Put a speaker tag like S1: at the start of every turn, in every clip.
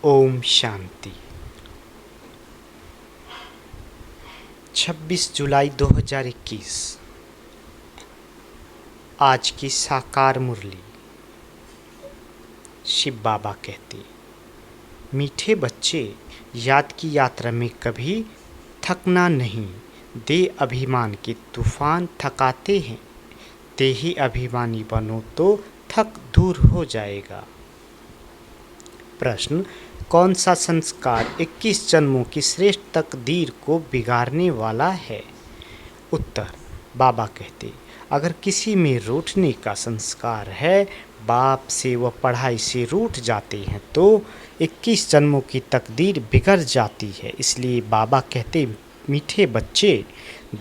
S1: ओम शांति। 26 जुलाई 2021 आज की साकार मुरली। शिव बाबा कहते, मीठे बच्चे, याद की यात्रा में कभी थकना नहीं। दे अभिमान के तूफान थकाते हैं, ते ही अभिमानी बनो तो थक दूर हो जाएगा। प्रश्न, कौन सा संस्कार 21 जन्मों की श्रेष्ठ तकदीर को बिगाड़ने वाला है? उत्तर, बाबा कहते, अगर किसी में रूठने का संस्कार है, बाप से व पढ़ाई से रूठ जाते हैं तो 21 जन्मों की तकदीर बिगड़ जाती है। इसलिए बाबा कहते, मीठे बच्चे,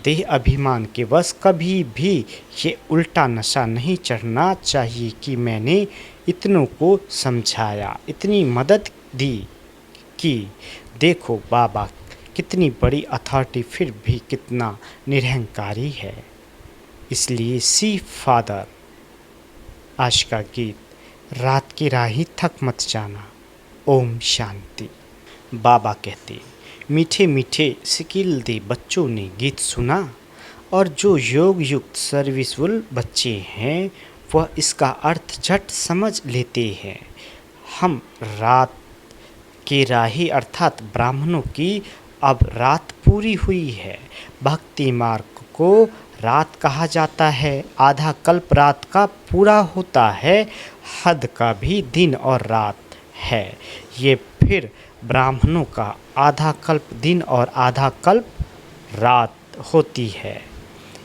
S1: देह अभिमान के वश कभी भी ये उल्टा नशा नहीं चढ़ना चाहिए कि मैंने इतनों को समझाया, इतनी मदद दी कि देखो बाबा कितनी बड़ी अथॉरिटी, फिर भी कितना निरहंकारी है। इसलिए सी फादर। आज का गीत, रात की राही थक मत जाना। ओम शांति। बाबा कहते, मीठे मीठे स्किल दे बच्चों ने गीत सुना, और जो योग युक्त सर्विसफुल बच्चे हैं वह इसका अर्थ झट समझ लेते हैं। हम रात के राही अर्थात ब्राह्मणों की अब रात पूरी हुई है। भक्ति मार्ग को रात कहा जाता है। आधा कल्प रात का पूरा होता है, हद का भी दिन और रात है। ये फिर ब्राह्मणों का आधा कल्प दिन और आधा कल्प रात होती है।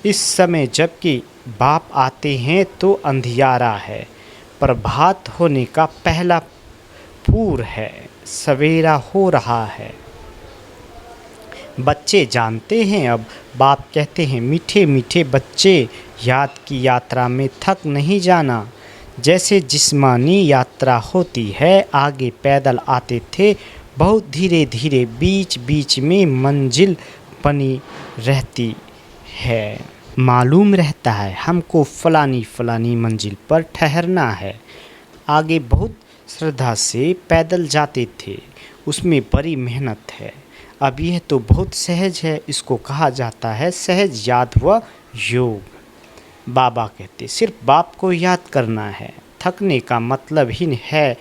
S1: इस समय जबकि बाप आते हैं तो अंधियारा है, प्रभात होने का पहला पूर है, सवेरा हो रहा है। बच्चे जानते हैं अब। बाप कहते हैं, मीठे मीठे बच्चे, याद की यात्रा में थक नहीं जाना। जैसे जिस्मानी यात्रा होती है, आगे पैदल आते थे, बहुत धीरे धीरे बीच बीच में मंजिल बनी रहती है। मालूम रहता है हमको फलानी फलानी मंजिल पर ठहरना है। आगे बहुत श्रद्धा से पैदल जाते थे, उसमें बड़ी मेहनत है। अब यह तो बहुत सहज है, इसको कहा जाता है सहज याद व योग। बाबा कहते, सिर्फ बाप को याद करना है। थकने का मतलब ही है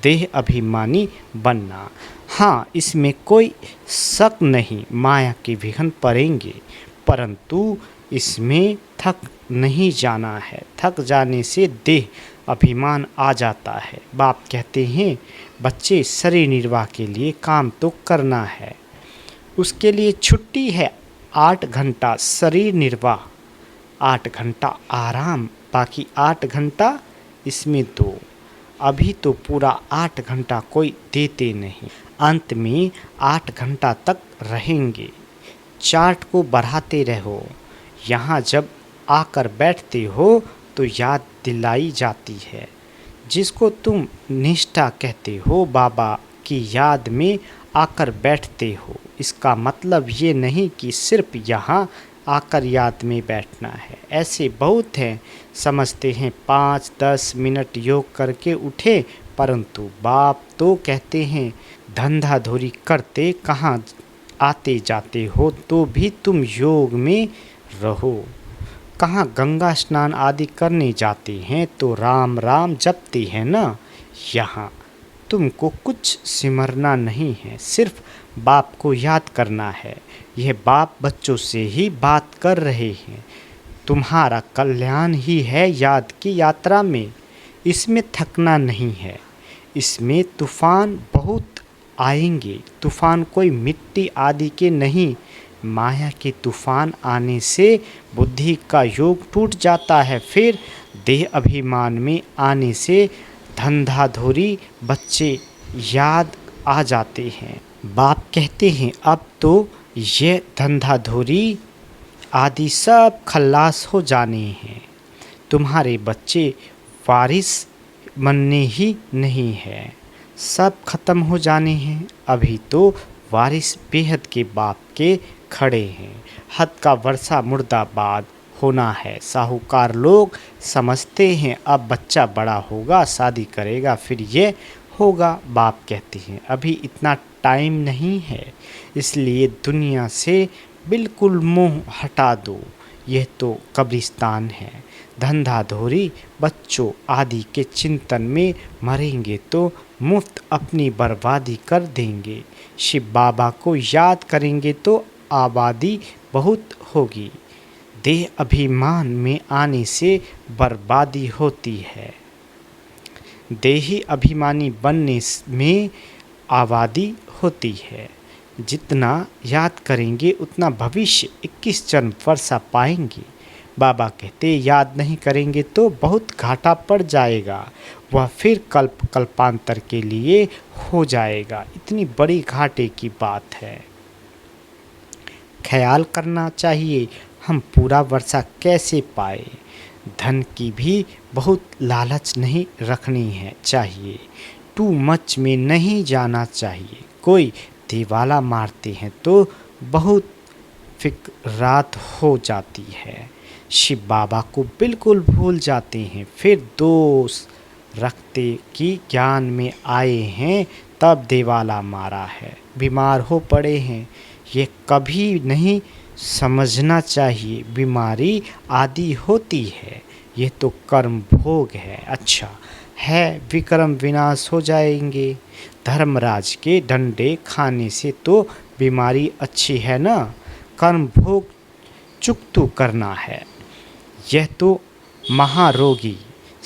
S1: देह अभिमानी बनना। हाँ, इसमें कोई शक नहीं, माया के विघ्न पड़ेंगे, परंतु इसमें थक नहीं जाना है। थक जाने से देह अभिमान आ जाता है। बाप कहते हैं, बच्चे, शरीर निर्वाह के लिए काम तो करना है, उसके लिए छुट्टी है 8 घंटा शरीर निर्वाह, 8 घंटा आराम, बाकी 8 घंटा इसमें दो। अभी तो पूरा 8 घंटा कोई देते नहीं, अंत में 8 घंटा तक रहेंगे। चार्ट को बढ़ाते रहो। यहाँ जब आकर बैठते हो तो याद दिलाई जाती है। जिसको तुम निष्ठा कहते हो, बाबा की याद में आकर बैठते हो। इसका मतलब ये नहीं कि सिर्फ यहाँ आकर याद में बैठना है। ऐसे बहुत हैं, समझते हैं 5-10 मिनट योग करके उठे, परंतु बाप तो कहते हैं, धंधा धोरी करते कहाँ आते जाते हो तो भी तुम योग में रहो। कहाँ गंगा स्नान आदि करने जाते हैं तो राम राम जपते हैं ना। यहाँ तुमको कुछ सिमरना नहीं है, सिर्फ बाप को याद करना है। यह बाप बच्चों से ही बात कर रहे हैं। तुम्हारा कल्याण ही है याद की यात्रा में। इसमें थकना नहीं है। इसमें तूफान बहुत आएंगे। तूफान कोई मिट्टी आदि के नहीं, माया के तूफान आने से बुद्धि का योग टूट जाता है। फिर देह अभिमान में आने से धंधाधोरी बच्चे याद आ जाते हैं। बाप कहते हैं, अब तो ये धंधाधोरी आदि सब खल्लास हो जाने हैं। तुम्हारे बच्चे वारिस बनने ही नहीं है, सब खत्म हो जाने हैं। अभी तो वारिस बेहद के बाप के खड़े हैं। हद का वर्षा मुर्दाबाद होना है। साहूकार लोग समझते हैं अब बच्चा बड़ा होगा, शादी करेगा, फिर ये होगा। बाप कहते हैं अभी इतना टाइम नहीं है, इसलिए दुनिया से बिल्कुल मोह हटा दो, यह तो कब्रिस्तान है। धंधाधोरी बच्चों आदि के चिंतन में मरेंगे तो मुफ्त अपनी बर्बादी कर देंगे। शिव बाबा को याद करेंगे तो आबादी बहुत होगी। देह अभिमान में आने से बर्बादी होती है। देही अभिमानी बनने में आबादी होती है। जितना याद करेंगे उतना भविष्य 21 जन्म वर्षा पाएंगे। बाबा कहते याद नहीं करेंगे तो बहुत घाटा पड़ जाएगा, वह फिर कल्पांतर के लिए हो जाएगा। इतनी बड़ी घाटे की बात है। ख्याल करना चाहिए हम पूरा वर्षा कैसे पाए। धन की भी बहुत लालच नहीं रखनी है चाहिए। टू मच में नहीं जाना चाहिए। कोई दिवाला मारते हैं तो बहुत फिक्रात हो जाती है। शिव बाबा को बिल्कुल भूल जाते हैं, फिर दोष रखते कि ज्ञान में आए हैं तब दिवाला मारा है, बीमार हो पड़े हैं। ये कभी नहीं समझना चाहिए बीमारी आदि होती है, ये तो कर्म भोग है। अच्छा है विक्रम विनाश हो जाएंगे। धर्मराज के डंडे खाने से तो बीमारी अच्छी है ना, कर्म भोग चुकतू करना है। यह तो महारोगी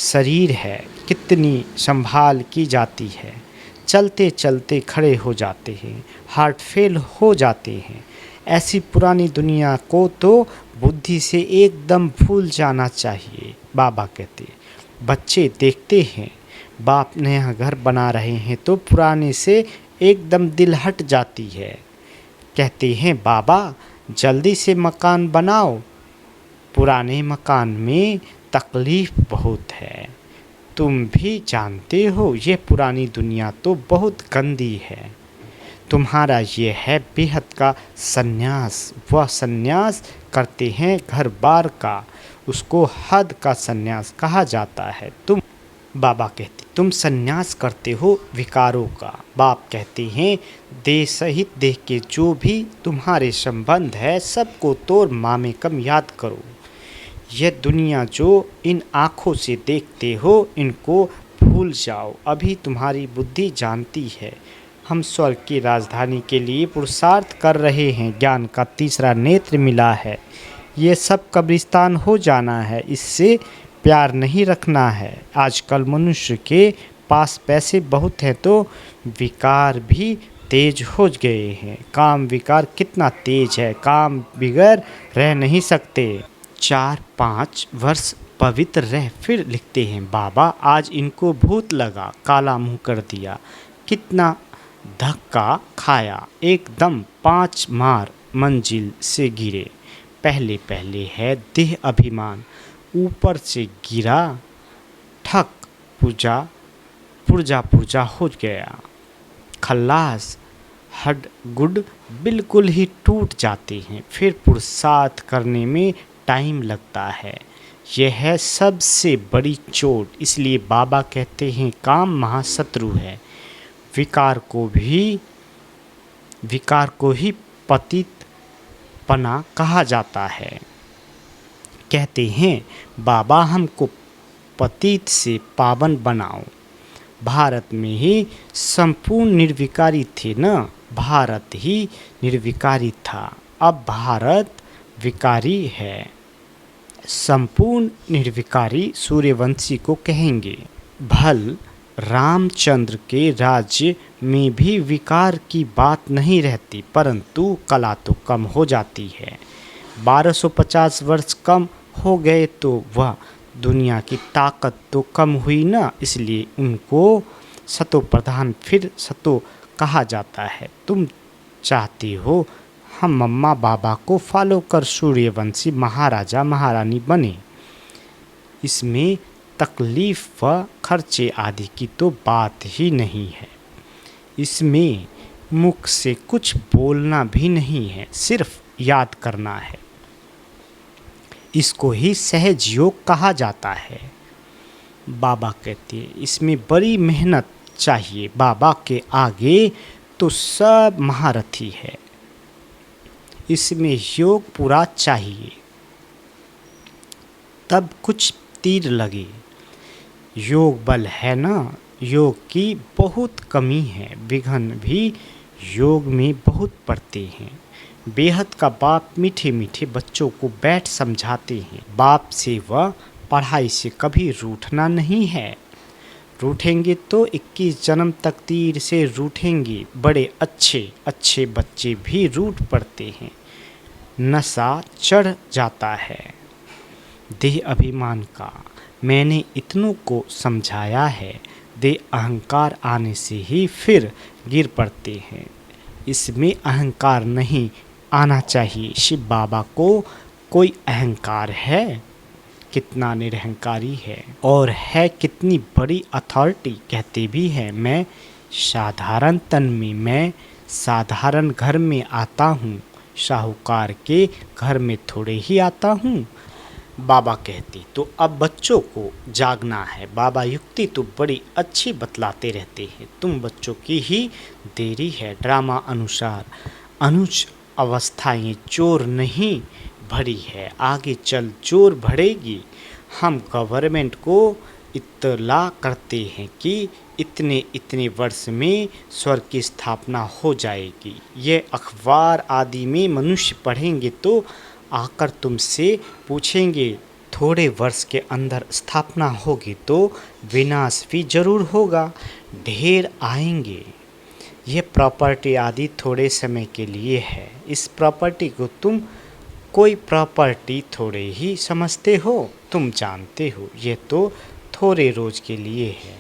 S1: शरीर है, कितनी संभाल की जाती है। चलते चलते खड़े हो जाते हैं, हार्ट फेल हो जाते हैं। ऐसी पुरानी दुनिया को तो बुद्धि से एकदम भूल जाना चाहिए। बाबा कहते बच्चे देखते हैं बाप नया घर बना रहे हैं तो पुराने से एकदम दिल हट जाती है। कहते हैं बाबा जल्दी से मकान बनाओ, पुराने मकान में तकलीफ़ बहुत है। तुम भी जानते हो ये पुरानी दुनिया तो बहुत गंदी है। तुम्हारा ये है बेहद का सन्यास, वह सन्यास करते हैं घर बार का, उसको हद का सन्यास कहा जाता है। बाबा कहते तुम सन्यास करते हो विकारों का। बाप कहते हैं देह सहित देह के जो भी तुम्हारे संबंध है सबको तोड़ मामे कम याद करो। यह दुनिया जो इन आँखों से देखते हो इनको भूल जाओ। अभी तुम्हारी बुद्धि जानती है हम स्वर्ग की राजधानी के लिए पुरुषार्थ कर रहे हैं। ज्ञान का तीसरा नेत्र मिला है। ये सब कब्रिस्तान हो जाना है, इससे प्यार नहीं रखना है। आजकल मनुष्य के पास पैसे बहुत हैं तो विकार भी तेज हो गए हैं। काम विकार कितना तेज है, काम बिगैर रह नहीं सकते। 4-5 वर्ष पवित्र रह फिर लिखते हैं बाबा आज इनको भूत लगा, काला मुंह कर दिया, कितना धक्का खाया, एकदम 5 मार मंजिल से गिरे। पहले पहले है देह अभिमान, ऊपर से गिरा ठक पुर्जा हो गया। खल्लास हड गुड बिल्कुल ही टूट जाते हैं, फिर पुरुषार्थ करने में टाइम लगता है। यह है सबसे बड़ी चोट। इसलिए बाबा कहते हैं काम महाशत्रु है। विकार को ही पतित पना कहा जाता है। कहते हैं बाबा हमको पतित से पावन बनाओ। भारत में ही संपूर्ण निर्विकारी थे ना, भारत ही निर्विकारी था, अब भारत विकारी है। संपूर्ण निर्विकारी सूर्यवंशी को कहेंगे। भल रामचंद्र के राज्य में भी विकार की बात नहीं रहती, परंतु कला तो कम हो जाती है। 1250 वर्ष कम हो गए तो वह दुनिया की ताकत तो कम हुई ना, इसलिए उनको सतो प्रधान फिर सतो कहा जाता है। तुम चाहते हो हम मम्मा बाबा को फॉलो कर सूर्यवंशी महाराजा महारानी बने। इसमें तकलीफ व खर्चे आदि की तो बात ही नहीं है। इसमें मुख से कुछ बोलना भी नहीं है, सिर्फ याद करना है। इसको ही सहज योग कहा जाता है। बाबा कहते हैं इसमें बड़ी मेहनत चाहिए। बाबा के आगे तो सब महारथी है, इसमें योग पूरा चाहिए, तब कुछ तीर लगे। योग बल है ना, योग की बहुत कमी है, विघ्न भी योग में बहुत पड़ते हैं। बेहद का बाप मीठे मीठे बच्चों को बैठ समझाते हैं। बाप से व पढ़ाई से कभी रूठना नहीं है। रूठेंगे तो 21 जन्म तक तीर से रूठेंगे। बड़े अच्छे अच्छे बच्चे भी रूठ पड़ते हैं, नशा चढ़ जाता है देह अभिमान का। मैंने इतनों को समझाया है, देह अहंकार आने से ही फिर गिर पड़ते हैं। इसमें अहंकार नहीं आना चाहिए। शिव बाबा को कोई अहंकार है? कितना निरहंकारी है, और है कितनी बड़ी अथॉरिटी। कहते भी हैं मैं साधारण तन में, मैं साधारण घर में आता हूँ, साहूकार के घर में थोड़े ही आता हूँ। बाबा कहते तो अब बच्चों को जागना है। बाबा युक्ति तो बड़ी अच्छी बतलाते रहते हैं, तुम बच्चों की ही देरी है। ड्रामा अनुसार अनुज अवस्थाएं चोर नहीं भरी है, आगे चल चोर भरेगी। हम गवर्नमेंट को इत्तला करते हैं कि इतने इतने वर्ष में स्वर्ग की स्थापना हो जाएगी। ये अखबार आदि में मनुष्य पढ़ेंगे तो आकर तुमसे पूछेंगे थोड़े वर्ष के अंदर स्थापना होगी तो विनाश भी जरूर होगा, ढेर आएंगे। ये प्रॉपर्टी आदि थोड़े समय के लिए है। इस प्रॉपर्टी को तुम कोई प्रॉपर्टी थोड़े ही समझते हो, तुम जानते हो ये तो थोड़े रोज के लिए है।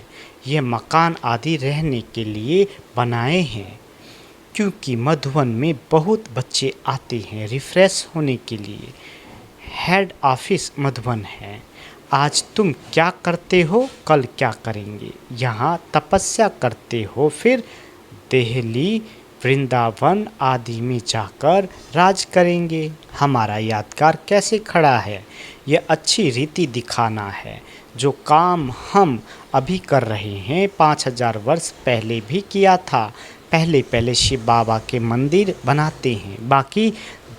S1: ये मकान आदि रहने के लिए बनाए हैं, क्योंकि मधुबन में बहुत बच्चे आते हैं रिफ्रेश होने के लिए। हेड ऑफिस मधुबन है। आज तुम क्या करते हो, कल क्या करेंगे। यहाँ तपस्या करते हो, फिर दिल्ली वृंदावन आदि में जाकर राज करेंगे। हमारा यादगार कैसे खड़ा है, यह अच्छी रीति दिखाना है। जो काम हम अभी कर रहे हैं 5000 वर्ष पहले भी किया था। पहले पहले शिव बाबा के मंदिर बनाते हैं, बाकी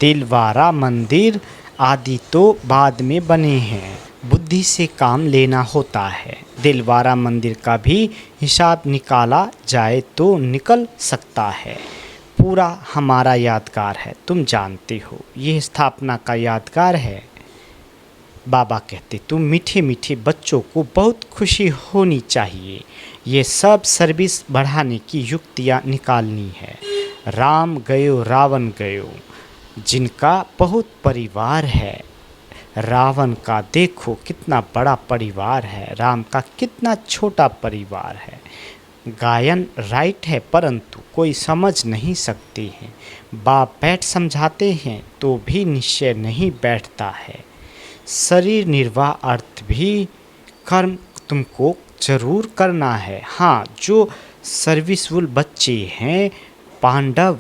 S1: दिलवारा मंदिर आदि तो बाद में बने हैं। बुद्धि से काम लेना होता है। दिलवारा मंदिर का भी हिसाब निकाला जाए तो निकल सकता है। पूरा हमारा यादगार है, तुम जानते हो यह स्थापना का यादगार है। बाबा कहते तुम मीठे मीठे बच्चों को बहुत खुशी होनी चाहिए। ये सब सर्विस बढ़ाने की युक्तियाँ निकालनी है। राम गयो रावण गयो, जिनका बहुत परिवार है। रावण का देखो कितना बड़ा परिवार है, राम का कितना छोटा परिवार है। गायन राइट है, परंतु कोई समझ नहीं सकते हैं। बाप बैठ समझाते हैं तो भी निश्चय नहीं बैठता है। शरीर निर्वाह अर्थ भी कर्म तुमको जरूर करना है। हाँ, जो सर्विसफुल बच्चे हैं पांडव,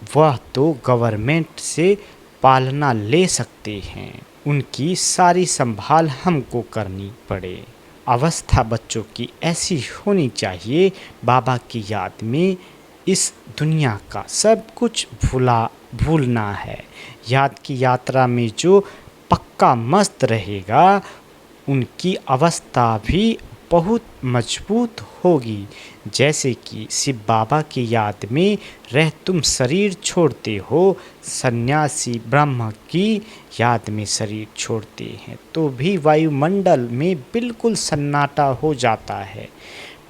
S1: वह तो गवर्नमेंट से पालना ले सकते हैं, उनकी सारी संभाल हमको करनी पड़े। अवस्था बच्चों की ऐसी होनी चाहिए, बाबा की याद में इस दुनिया का सब कुछ भूलना है। याद की यात्रा में जो पक्का मस्त रहेगा, उनकी अवस्था भी बहुत मजबूत होगी। जैसे कि शिव बाबा की याद में रह तुम शरीर छोड़ते हो, सन्यासी ब्रह्म की याद में शरीर छोड़ते हैं तो भी वायुमंडल में बिल्कुल सन्नाटा हो जाता है।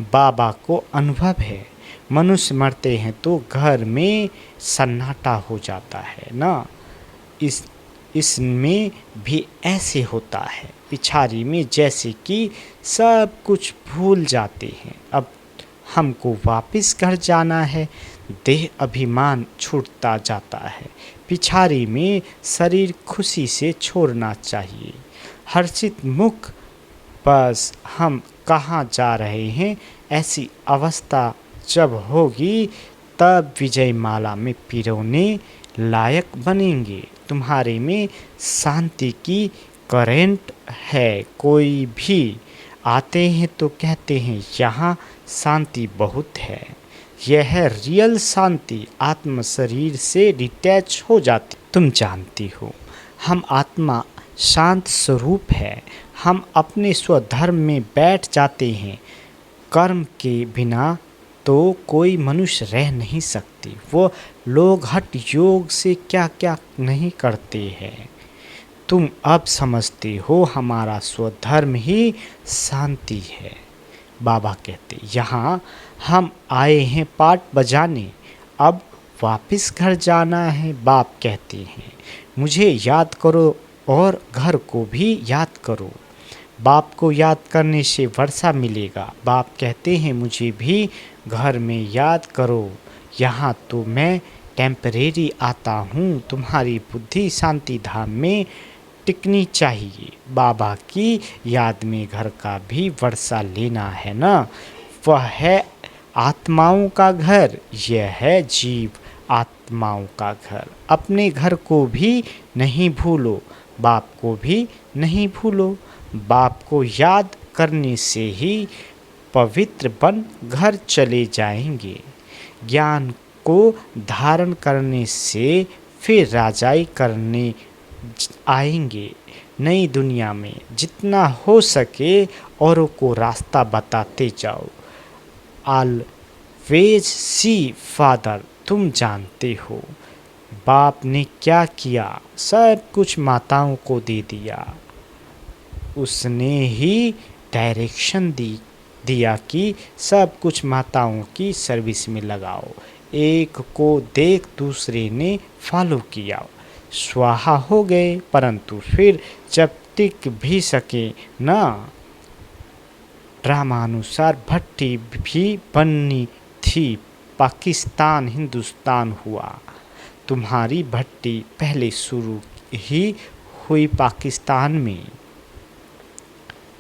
S1: बाबा को अनुभव है, मनुष्य मरते हैं तो घर में सन्नाटा हो जाता है ना। इसमें भी ऐसे होता है। पिछाड़ी में जैसे कि सब कुछ भूल जाते हैं। अब हमको वापस घर जाना है, देह अभिमान छूटता जाता है। पिछाड़ी में शरीर खुशी से छोड़ना चाहिए। हर्षित मुख, बस हम कहाँ जा रहे हैं, ऐसी अवस्था जब होगी तब विजय माला में पिरोने लायक बनेंगे। तुम्हारे में शांति की करेंट है, कोई भी आते हैं तो कहते हैं यहाँ शांति बहुत है। यह है रियल शांति, आत्म शरीर से डिटैच हो जाती। तुम जानती हो हम आत्मा शांत स्वरूप है। हम अपने स्वधर्म में बैठ जाते हैं। कर्म के बिना तो कोई मनुष्य रह नहीं सकती। वो लोग हठ योग से क्या क्या नहीं करते हैं। तुम अब समझते हो हमारा स्वधर्म ही शांति है। बाबा कहते यहाँ हम आए हैं पाठ बजाने, अब वापस घर जाना है। बाप कहते हैं मुझे याद करो और घर को भी याद करो। बाप को याद करने से वर्षा मिलेगा। बाप कहते हैं मुझे भी घर में याद करो। यहाँ तो मैं टेम्परेरी आता हूँ, तुम्हारी बुद्धि शांति धाम में टिकनी चाहिए। बाबा की याद में घर का भी वर्षा लेना है ना। वह है आत्माओं का घर, यह है जीव आत्माओं का घर। अपने घर को भी नहीं भूलो, बाप को भी नहीं भूलो। बाप को याद करने से ही पवित्र बन घर चले जाएंगे। ज्ञान को धारण करने से फिर राजाई करने आएंगे। नई दुनिया में जितना हो सके औरों को रास्ता बताते जाओ। ऑलवेज सी फादर, तुम जानते हो बाप ने क्या किया, सब कुछ माताओं को दे दिया। उसने ही डायरेक्शन दिया कि सब कुछ माताओं की सर्विस में लगाओ। एक को देख दूसरे ने फॉलो किया, स्वाहा हो गए। परंतु फिर जब टिक भी सके ना, ड्रामानुसार भट्टी भी बननी थी। पाकिस्तान हिंदुस्तान हुआ। तुम्हारी भट्टी पहले शुरू ही हुई पाकिस्तान में।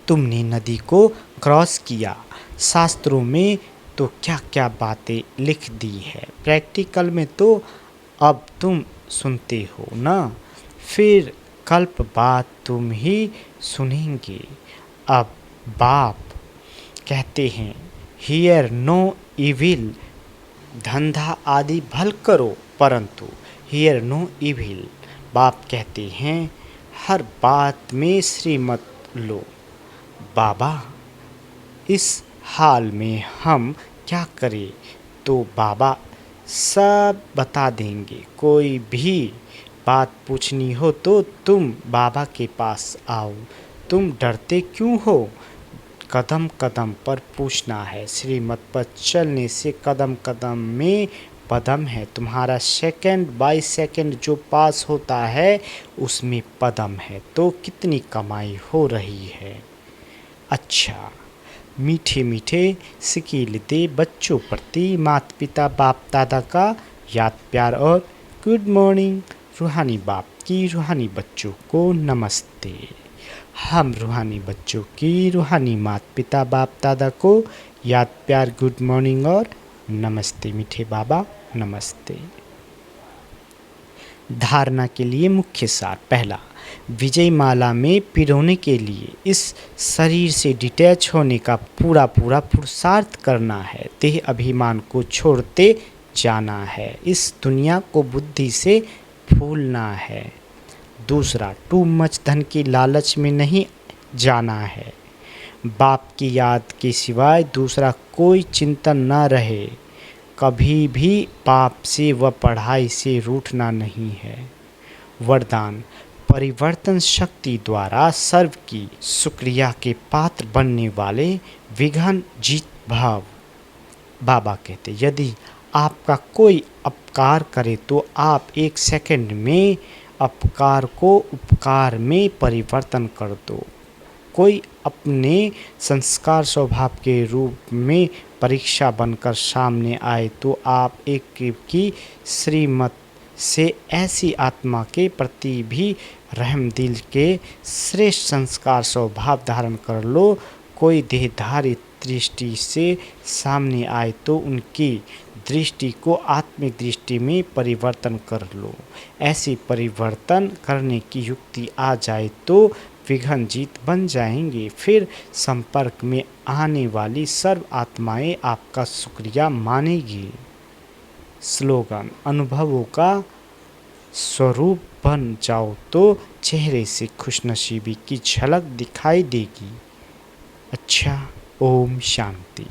S1: तुमने नदी को क्रॉस किया। शास्त्रों में तो क्या क्या बातें लिख दी है, प्रैक्टिकल में तो अब तुम सुनते हो ना। फिर कल्प बाद तुम ही सुनेंगे। अब बाप कहते हैं हियर नो इविल, धंधा आदि भल करो परंतु हियर नो इविल। बाप कहते हैं हर बात में श्रीमत लो। बाबा इस हाल में हम क्या करें, तो बाबा सब बता देंगे। कोई भी बात पूछनी हो तो तुम बाबा के पास आओ। तुम डरते क्यों हो? कदम कदम पर पूछना है। श्रीमत पर चलने से कदम कदम में पदम है। तुम्हारा सेकंड बाय सेकंड जो पास होता है उसमें पदम है। तो कितनी कमाई हो रही है। अच्छा, मीठे मीठे सिकील दे बच्चों प्रति माता पिता बाप दादा का याद प्यार और गुड मॉर्निंग। रूहानी बाप की रूहानी बच्चों को नमस्ते। हम रूहानी बच्चों की रूहानी माता पिता बाप दादा को याद प्यार गुड मॉर्निंग और नमस्ते। मीठे बाबा नमस्ते। धारणा के लिए मुख्य सार। पहला, विजय माला में पिरोने के लिए इस शरीर से डिटैच होने का पूरा पूरा पुरुषार्थ करना है। देह अभिमान को छोड़ते जाना है। इस दुनिया को बुद्धि से भूलना है। दूसरा, टू मच धन की लालच में नहीं जाना है। बाप की याद के सिवाय दूसरा कोई चिंतन न रहे। कभी भी पाप से व पढ़ाई से रूठना नहीं है। वरदान, परिवर्तन शक्ति द्वारा सर्व की शुक्रिया के पात्र बनने वाले विघ्न जीत भाव। बाबा कहते यदि आपका कोई अपकार करे तो आप एक सेकंड में अपकार को उपकार में परिवर्तन कर दो। कोई अपने संस्कार स्वभाव के रूप में परीक्षा बनकर सामने आए तो आप एक की श्रीमत से ऐसी आत्मा के प्रति भी रहम दिल के श्रेष्ठ संस्कार स्वभाव धारण कर लो। कोई देहधारी दृष्टि से सामने आए तो उनकी दृष्टि को आत्मिक दृष्टि में परिवर्तन कर लो। ऐसी परिवर्तन करने की युक्ति आ जाए तो विघ्न जीत बन जाएंगे। फिर संपर्क में आने वाली सर्व आत्माएं आपका शुक्रिया मानेगी। स्लोगन: अनुभवों का स्वरूप बन जाओ तो चेहरे से खुशनसीबी की झलक दिखाई देगी। अच्छा, ओम शांति।